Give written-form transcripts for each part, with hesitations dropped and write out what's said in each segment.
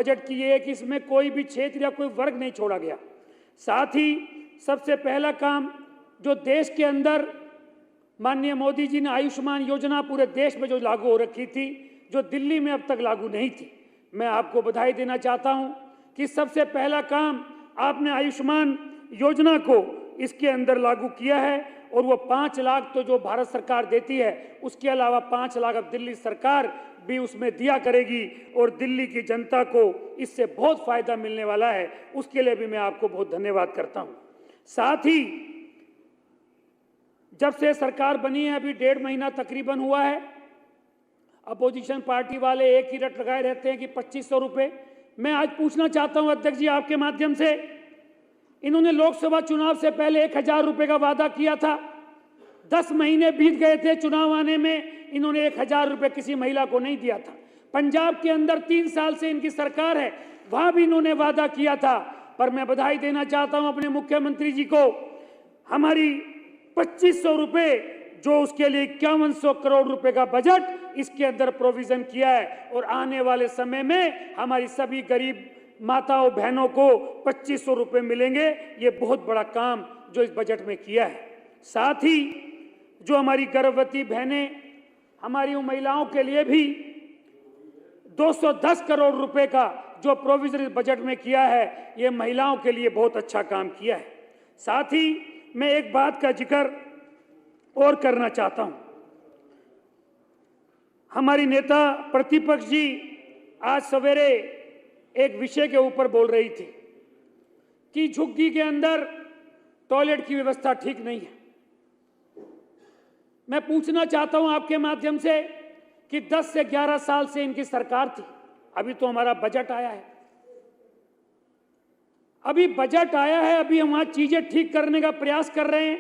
Budget की ये है कि इसमें कोई भी क्षेत्र या कोई वर्ग नहीं छोड़ा गया। साथ ही सबसे पहला काम जो देश के अंदर माननीय मोदी जी ने आयुष्मान योजना पूरे देश में जो लागू हो रखी थी, जो दिल्ली में अब तक लागू नहीं थी, मैं आपको बधाई देना चाहता हूं कि सबसे पहला काम आपने आयुष्मान योजना को इसके अंदर लागू किया है और वो 5 लाख तो जो भारत सरकार देती है, उसके अलावा 5 लाख अब दिल्ली सरकार भी उसमें दिया करेगी और दिल्ली की जनता को इससे बहुत फायदा मिलने वाला है। उसके लिए भी मैं आपको बहुत धन्यवाद करता हूं। साथ ही जब से सरकार बनी है, अभी 1.5 महीना तकरीबन हुआ है, अपोजिशन पार्टी वाले एक ही रट लगाए रहते हैं कि 2500 रुपए। मैं आज पूछना चाहता हूं अध्यक्ष जी आपके माध्यम से, इन्होंने लोकसभा चुनाव से पहले 1000 रुपए का वादा किया था। 10 महीने बीत गए थे चुनाव आने में, इन्होंने 1000 रुपए किसी महिला को नहीं दिया था। पंजाब के अंदर 3 साल से इनकी सरकार है, वहां भी इन्होंने वादा किया था। पर मैं बधाई देना चाहता हूं अपने मुख्यमंत्री जी को, हमारी 2500 रुपए जो उसके लिए 5100 करोड़ रुपए का बजट इसके अंदर प्रोविजन किया है और आने वाले समय में हमारी सभी गरीब माताओं बहनों को 2500 रुपए मिलेंगे। ये बहुत बड़ा काम जो इस बजट में किया है। साथ ही जो हमारी गर्भवती बहनें, हमारी उन महिलाओं के लिए भी 210 करोड़ रुपए का जो प्रोविजन इस बजट में किया है, ये महिलाओं के लिए बहुत अच्छा काम किया है। साथ ही मैं एक बात का जिक्र और करना चाहता हूं। हमारी नेता प्रतिपक्ष जी आज सवेरे एक विषय के ऊपर बोल रही थी कि झुग्गी के अंदर टॉयलेट की व्यवस्था ठीक नहीं है। मैं पूछना चाहता हूं आपके माध्यम से कि 10 से 11 साल से इनकी सरकार थी, अभी तो हमारा बजट आया है, अभी बजट आया है, अभी हम वहां चीजें ठीक करने का प्रयास कर रहे हैं।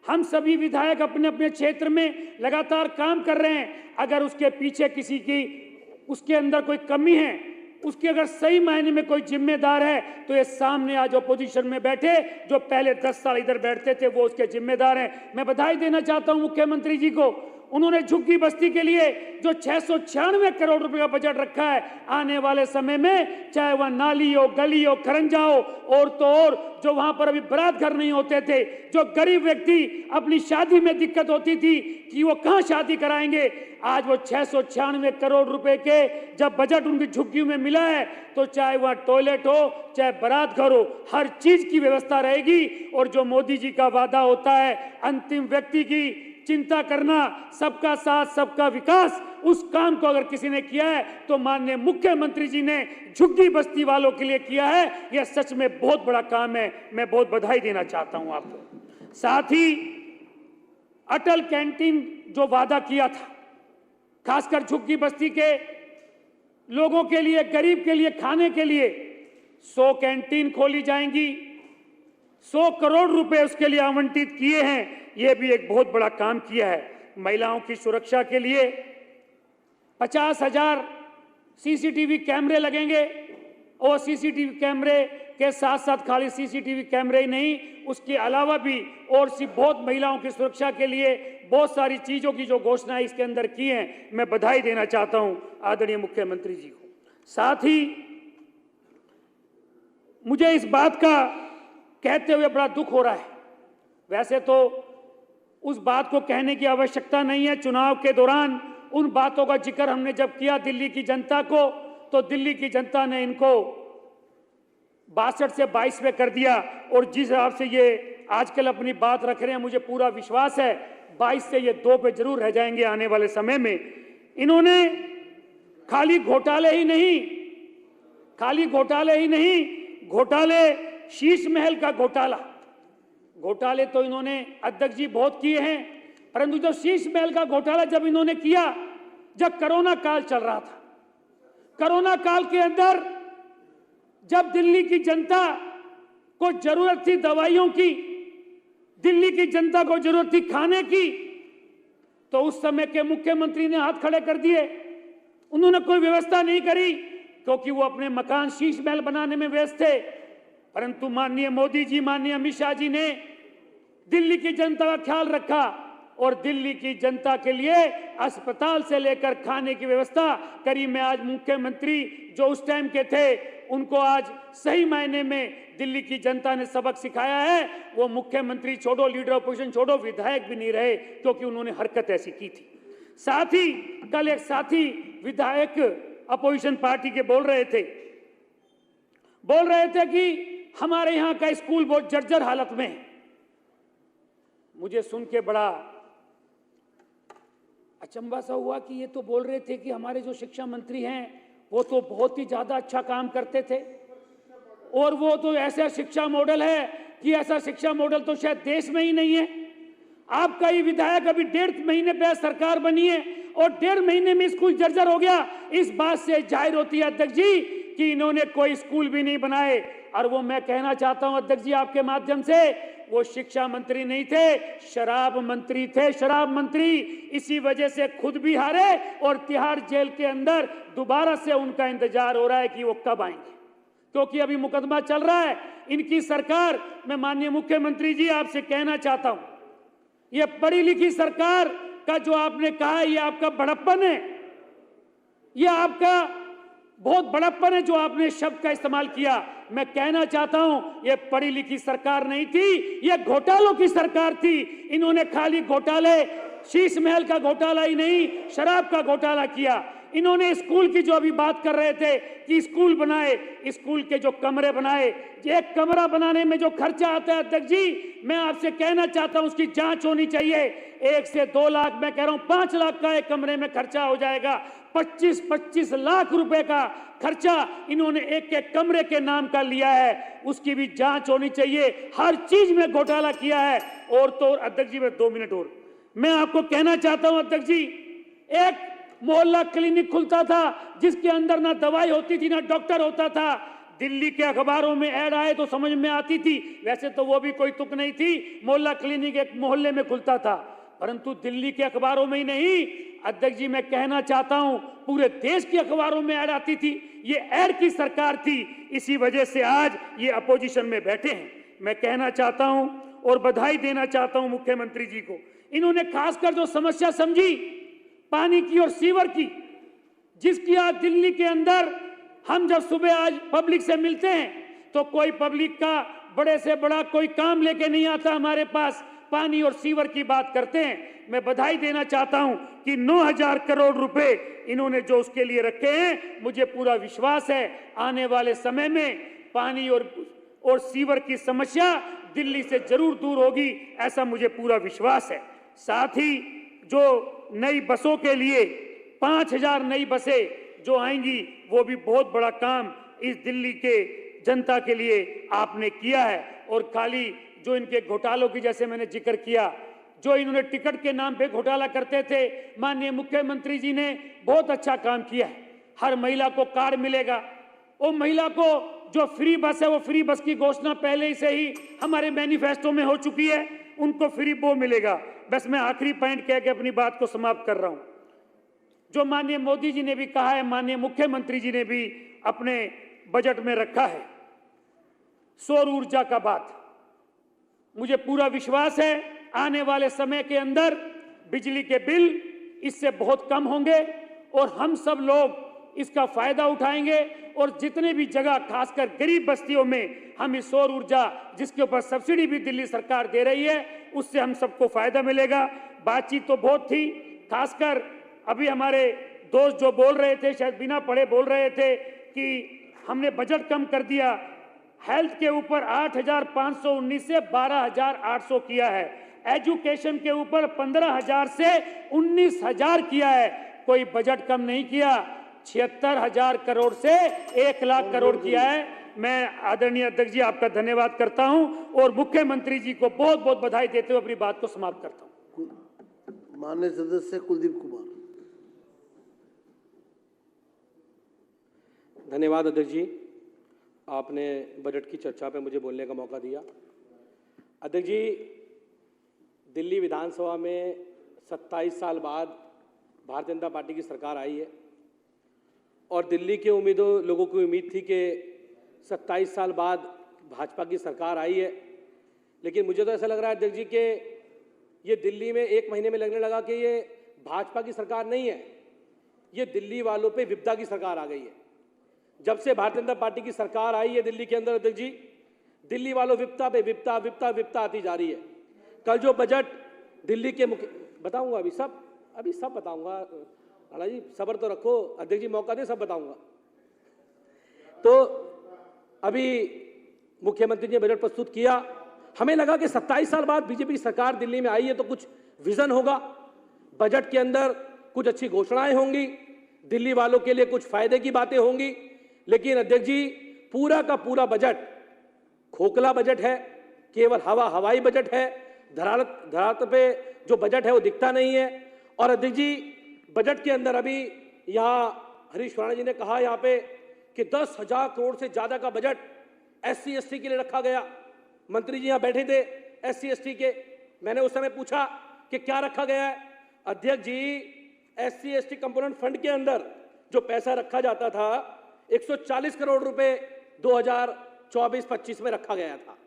हम सभी विधायक अपने अपने क्षेत्र में लगातार काम कर रहे हैं। अगर उसके पीछे किसी की उसके अंदर कोई कमी है, उसकी अगर सही मायने में कोई जिम्मेदार है, तो ये सामने आज अपोजिशन में बैठे जो पहले 10 साल इधर बैठते थे वो उसके जिम्मेदार हैं। मैं बधाई देना चाहता हूं मुख्यमंत्री जी को, उन्होंने झुग्गी बस्ती के लिए जो 696 करोड़ रुपए का बजट रखा है, आने वाले समय में चाहे वह नाली हो, गली हो, खरंजा हो और तो और जो वहां पर अभी बारात घर नहीं होते थे, जो गरीब व्यक्ति अपनी शादी में दिक्कत होती थी कि वो कहां शादी कराएंगे, आज वो 696 करोड़ रुपए के जब बजट उनकी झुग्गी में मिला है, तो चाहे वह टॉयलेट हो, चाहे बारात घर हो, हर चीज की व्यवस्था रहेगी। और जो मोदी जी का वादा होता है अंतिम व्यक्ति की चिंता करना, सबका साथ सबका विकास, उस काम को अगर किसी ने किया है तो माननीय मुख्यमंत्री जी ने झुग्गी बस्ती वालों के लिए किया है। यह सच में बहुत बड़ा काम है, मैं बहुत बधाई देना चाहता हूं आपको। साथ ही अटल कैंटीन जो वादा किया था, खासकर झुग्गी बस्ती के लोगों के लिए, गरीब के लिए खाने के लिए 100 कैंटीन खोली जाएंगी, 100 करोड़ रुपए उसके लिए आवंटित किए हैं। यह भी एक बहुत बड़ा काम किया है। महिलाओं की सुरक्षा के लिए 50,000 सीसीटीवी कैमरे लगेंगे और सीसीटीवी कैमरे के साथ साथ खाली सीसीटीवी कैमरे ही नहीं, उसके अलावा भी और सी बहुत महिलाओं की सुरक्षा के लिए बहुत सारी चीजों की जो घोषणाएं इसके अंदर की हैं, मैं बधाई देना चाहता हूं आदरणीय मुख्यमंत्री जी को। साथ ही मुझे इस बात का कहते हुए बड़ा दुख हो रहा है, वैसे तो उस बात को कहने की आवश्यकता नहीं है। चुनाव के दौरान उन बातों का जिक्र हमने जब किया दिल्ली की जनता को, तो दिल्ली की जनता ने इनको 62 से 22 में कर दिया और जिस हिसाब से ये आजकल अपनी बात रख रहे हैं, मुझे पूरा विश्वास है 22 से ये 2 पे जरूर रह जाएंगे आने वाले समय में। इन्होंने खाली घोटाले ही नहीं, घोटाले शीश महल का घोटाले तो इन्होंने अध्यक्ष जी बहुत किए हैं, परंतु जो शीश महल का घोटाला जब इन्होंने किया, जब कोरोना काल चल रहा था, कोरोना काल के अंदर जब दिल्ली की जनता को जरूरत थी दवाइयों की, दिल्ली की जनता को जरूरत थी खाने की, तो उस समय के मुख्यमंत्री ने हाथ खड़े कर दिए। उन्होंने कोई व्यवस्था नहीं करी क्योंकि वो अपने मकान शीश महल बनाने में व्यस्त थे। परंतु माननीय मोदी जी, माननीय अमित शाह जी ने दिल्ली की जनता का ख्याल रखा और दिल्ली की जनता के लिए अस्पताल से लेकर खाने की व्यवस्था करी। मैं आज मुख्यमंत्री जो उस टाइम के थे उनको आज सही मायने में दिल्ली की जनता ने सबक सिखाया है। वो मुख्यमंत्री छोड़ो, लीडर ऑपोजिशन छोड़ो, विधायक भी नहीं रहे क्योंकि उन्होंने हरकत ऐसी की थी। साथ ही कल एक साथी विधायक अपोजिशन पार्टी के बोल रहे थे कि हमारे यहाँ का स्कूल बहुत जर्जर हालत में है। मुझे सुन के बड़ा अचंभा सा हुआ कि ये तो बोल रहे थे कि हमारे जो शिक्षा मंत्री हैं वो तो बहुत ही ज्यादा अच्छा काम करते थे और वो तो ऐसा शिक्षा मॉडल है कि ऐसा शिक्षा मॉडल तो शायद देश में ही नहीं है। आपका ही विधायक अभी 1.5 महीने पे सरकार बनी है और 1.5 महीने में स्कूल जर्जर हो गया। इस बात से जाहिर होती है अध्यक्ष जी कि इन्होंने कोई स्कूल भी नहीं बनाए। और वो मैं कहना चाहता हूं अध्यक्ष जी आपके माध्यम से, वो शिक्षा मंत्री नहीं थे, शराब मंत्री थे, शराब मंत्री। इसी वजह से खुद भी हारे और तिहाड़ जेल के अंदर दोबारा से उनका इंतजार हो रहा है कि वो कब आएंगे, क्योंकि अभी मुकदमा चल रहा है इनकी सरकार। मैं माननीय मुख्यमंत्री जी आपसे कहना चाहता हूं, ये पढ़ी लिखी सरकार का जो आपने कहा है ये आपका बड़प्पन है, ये आपका बहुत बड़प्पन है जो आपने शब्द का इस्तेमाल किया। मैं कहना चाहता हूं ये पढ़ी लिखी सरकार नहीं थी, ये घोटालों की सरकार थी। इन्होंने खाली घोटाले, शीश महल का घोटाला ही नहीं, शराब का घोटाला किया। इन्होंने स्कूल की जो अभी बात कर रहे थे कि स्कूल बनाए, स्कूल के जो कमरे बनाए, एक कमरा बनाने में जो खर्चा आता है अध्यक्ष जी, मैं आपसे कहना चाहता हूं उसकी जांच होनी चाहिए। 1 से 2 लाख, मैं कह रहा हूं 5 लाख का एक कमरे में खर्चा हो जाएगा। 25-25 लाख रुपए का खर्चा इन्होंने एक एक कमरे के नाम का लिया है, उसकी भी जांच होनी चाहिए। हर चीज में घोटाला किया है। और तो अध्यक्ष जी मैं 2 मिनट और मैं आपको कहना चाहता हूं अध्यक्ष जी, एक मोहल्ला क्लिनिक खुलता था जिसके अंदर ना दवाई होती थी ना डॉक्टर होता था। दिल्ली के अखबारों में ऐड आए तो समझ में आती थी, वैसे तो वो भी कोई तुक नहीं थी। मोहल्ला क्लिनिक एक मोहल्ले में खुलता था, परंतु दिल्ली के अखबारों में ही नहीं अध्यक्ष जी, मैं कहना चाहता हूं पूरे देश के अखबारों में ऐड आती थी। ये ऐड की सरकार थी, इसी वजह से आज ये अपोजिशन में बैठे हैं। मैं कहना चाहता हूं और बधाई देना चाहता हूं मुख्यमंत्री जी को। इन्होंने खासकर जो समस्या समझी पानी की और सीवर की, जिसकी आज दिल्ली के अंदर हम जब सुबह आज पब्लिक से मिलते हैं तो कोई पब्लिक का बड़े से बड़ा कोई काम लेके नहीं आता हमारे पास, पानी और सीवर की बात करते हैं। मैं बधाई देना चाहता हूं कि 9,000 करोड़ रुपए इन्होंने जो उसके लिए रखे हैं, मुझे पूरा विश्वास है आने वाले समय में पानी और सीवर की समस्या दिल्ली से जरूर दूर होगी, ऐसा मुझे पूरा विश्वास है। साथ ही जो नई बसों के लिए 5,000 नई बसें जो आएंगी, वो भी बहुत बड़ा काम इस दिल्ली के जनता के लिए आपने किया है। और खाली जो इनके घोटालों की, जैसे मैंने जिक्र किया, जो इन्होंने टिकट के नाम पे घोटाला करते थे, माननीय मुख्यमंत्री जी ने बहुत अच्छा काम किया है। हर महिला को कार्ड मिलेगा, वो महिला को जो फ्री बस है वो फ्री बस की घोषणा पहले से ही हमारे मैनिफेस्टो में हो चुकी है, उनको फ्री वो मिलेगा। बस मैं आखिरी पॉइंट कह के अपनी बात को समाप्त कर रहा हूं। जो माननीय मोदी जी ने भी कहा है, माननीय मुख्यमंत्री जी ने भी अपने बजट में रखा है, सौर ऊर्जा का बात, मुझे पूरा विश्वास है आने वाले समय के अंदर बिजली के बिल इससे बहुत कम होंगे और हम सब लोग इसका फायदा उठाएंगे। और जितने भी जगह, खासकर गरीब बस्तियों में, हम इस सौर ऊर्जा जिसके ऊपर सब्सिडी भी दिल्ली सरकार दे रही है, उससे हम सबको फायदा मिलेगा। बातचीत तो बहुत थी, खासकर अभी हमारे दोस्त जो बोल रहे थे, शायद बिना पढ़े बोल रहे थे कि हमने बजट कम कर दिया। हेल्थ के ऊपर 8,519 से 12,800 किया है, एजुकेशन के ऊपर 15,000 से 19,000 किया है, कोई बजट कम नहीं किया। 76,000 करोड़ से 1 लाख करोड़ किया है। मैं आदरणीय अध्यक्ष जी आपका धन्यवाद करता हूं और मुख्यमंत्री जी को बहुत बहुत बधाई देते हुए अपनी बात को समाप्त करता हूं। माननीय सदस्य कुलदीप कुमार। धन्यवाद अध्यक्ष जी, आपने बजट की चर्चा पे मुझे बोलने का मौका दिया। अध्यक्ष जी, दिल्ली विधानसभा में 27 साल बाद भारतीय जनता पार्टी की सरकार आई है और दिल्ली के लोगों की उम्मीद थी कि 27 साल बाद भाजपा की सरकार आई है। लेकिन मुझे तो ऐसा लग रहा है अध्यक्ष जी कि ये दिल्ली में 1 महीने में लगने लगा कि ये भाजपा की सरकार नहीं है, ये दिल्ली वालों पे विपदा की सरकार आ गई है। जब से भारतीय जनता पार्टी की सरकार आई है दिल्ली के अंदर, अध्यक्ष जी, दिल्ली वालों विपदा पे विपदा विपदा विपदा आती जा रही है। कल जो बजट दिल्ली के मुख्य बताऊंगा, अभी सब बताऊंगा। राणा जी सब्र तो रखो, अध्यक्ष जी मौका दे, सब बताऊंगा। तो अभी मुख्यमंत्री ने बजट प्रस्तुत किया, हमें लगा कि 27 साल बाद बीजेपी की सरकार दिल्ली में आई है तो कुछ विजन होगा, बजट के अंदर कुछ अच्छी घोषणाएं होंगी, दिल्ली वालों के लिए कुछ फायदे की बातें होंगी। लेकिन अध्यक्ष जी पूरा का पूरा बजट खोखला बजट है, केवल हवाई बजट है, धरातल पे जो बजट है वो दिखता नहीं है। और अध्यक्ष जी बजट के अंदर अभी यहाँ हरीश राणा जी ने कहा यहाँ पे कि 10,000 करोड़ से ज्यादा का बजट SC ST के लिए रखा गया। मंत्री जी यहाँ बैठे थे SC ST के, मैंने उस समय पूछा कि क्या रखा गया है। अध्यक्ष जी SC ST कंपोनेंट फंड के अंदर जो पैसा रखा जाता था 140 करोड़ रुपए 2024-25 में रखा गया था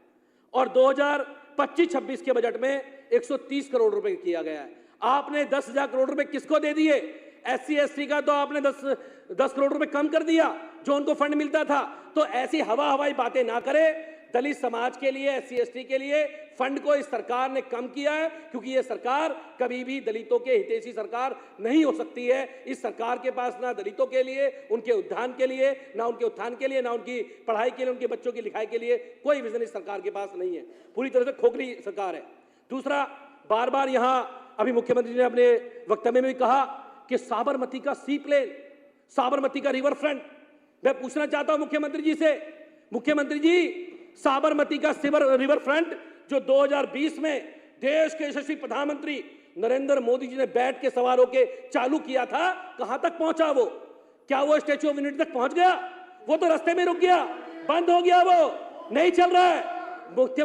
और 2025-26 के बजट में 130 करोड़ रुपए किया गया है। आपने 10,000 करोड़ रुपए किसको दे दिए? SC ST का तो आपने 10 करोड़ रुपए कम कर दिया जो उनको फंड मिलता था। तो ऐसी हवाई बातें ना करें। दलित समाज के लिए, SC ST के लिए फंड को इस सरकार ने कम किया है, क्योंकि ये सरकार कभी भी दलितों के हितैषी सरकार नहीं हो सकती है। इस सरकार के पास ना दलितों के लिए, उनके उद्धान के लिए, ना उनके उत्थान के लिए, ना उनकी पढ़ाई के लिए, उनके बच्चों की लिखाई के लिए कोई विजन इस सरकार के पास नहीं है। पूरी तरह से खोखली सरकार है। दूसरा, बार बार यहाँ अभी मुख्यमंत्री जी ने अपने वक्तव्य में भी कहा कि साबरमती का सी प्लेन, साबरमती का रिवर फ्रंट, मैं पूछना चाहता हूं मुख्यमंत्री जी से, मुख्यमंत्री जी साबरमती का रिवर फ्रंट जो 2020 में देश के यशस्वी प्रधानमंत्री नरेंद्र मोदी जी ने बैठ के सवार होकर चालू किया था, कहां तक पहुंचा वो? क्या वो स्टैच्यू ऑफ यूनिटी तक पहुंच गया? वो तो रास्ते में रुक गया, बंद हो गया, वो नहीं चल रहा है।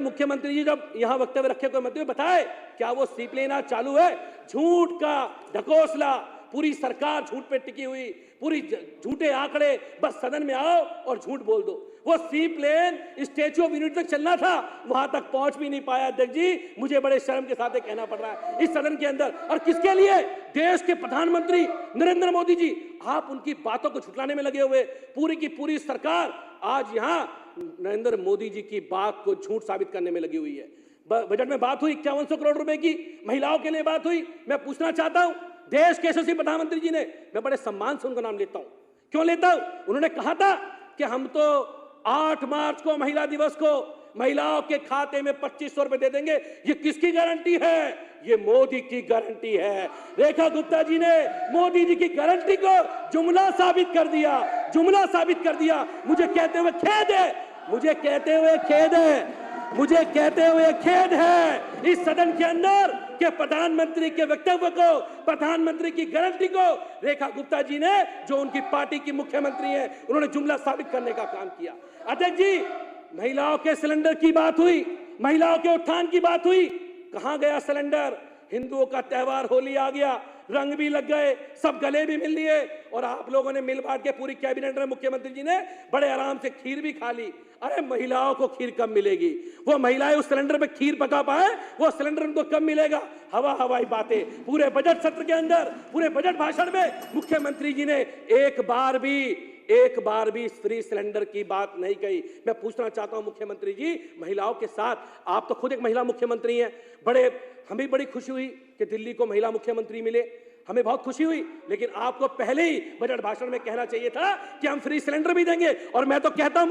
मुख्यमंत्री जी जब यहां वक्तव्य रखे कोई मंत्री बताए क्या वो सी प्लेन आज चालू है? झूठ का ढकोसला, पूरी सरकार झूठ पे टिकी हुई, पूरी झूठे आंकड़े, बस सदन में आओ और झूठ बोल दो। वो सी प्लेन स्टैच्यू ऑफ यूनिटी तक चलना था, वहां तक पहुंच भी नहीं पाया। अध्यक्ष जी मुझे बड़े शर्म के साथ कहना पड़ रहा है इस सदन के अंदर। और किसके लिए? देश के प्रधानमंत्री नरेंद्र मोदी जी। आप उनकी बातों को झुठलाने में लगे हुए, पूरी की पूरी सरकार आज यहां नरेंद्र मोदी जी की बात को झूठ साबित करने में लगी हुई है। बजट में बात हुई 5100 करोड़ रुपए की, महिलाओं के लिए बात हुई। मैं पूछना चाहता हूं, देश के यशस्वी प्रधानमंत्री जी ने, मैं बड़े सम्मान से उनका नाम लेता हूं, क्यों लेता हूं? उन्होंने कहा था कि हम तो 8 मार्च को महिला दिवस को महिलाओं के खाते में 2500 रुपए दे देंगे। ये किसकी गारंटी है? ये मोदी की गारंटी है। रेखा गुप्ता जी ने मोदी जी की गारंटी को जुमला साबित कर दिया, जुमला साबित कर दिया। मुझे कहते हुए खेद है, मुझे कहते हुए खेद है, मुझे कहते हुए खेद है इस सदन के अंदर कि प्रधानमंत्री के वक्तव्य को, प्रधानमंत्री की गारंटी को रेखा गुप्ता जी ने, जो उनकी पार्टी की मुख्यमंत्री है, उन्होंने जुमला साबित करने का काम किया। अध्यक्ष जी महिलाओं के सिलेंडर की बात हुई, महिलाओं के उत्थान की बात हुई, कहां गया सिलेंडर? हिंदुओं का त्योहार होली आ गया, रंग भी लग गए, सब गले भी मिल लिए और आप लोगों ने मिल बांट के पूरी कैबिनेट में मुख्यमंत्री जी ने बड़े आराम से खीर भी खा ली। अरे महिलाओं को खीर कब मिलेगी? वो महिलाएं उस सिलेंडर पे खीर पका पाए, वो सिलेंडर उनको कब मिलेगा? हवाई बातें। पूरे बजट सत्र के अंदर, पूरे बजट भाषण में मुख्यमंत्री जी ने एक बार भी फ्री सिलेंडर की बात नहीं कही। मैं पूछना चाहता हूं मुख्यमंत्री जी, महिलाओं के साथ, आप तो खुद एक महिला मुख्यमंत्री हैं, हमें बड़ी खुशी हुई कि दिल्ली को महिला मुख्यमंत्री मिले, हमें बहुत खुशी हुई, लेकिन आपको पहले ही बजट भाषण में कहना चाहिए था कि हम फ्री सिलेंडर भी देंगे। और मैं तो कहता हूं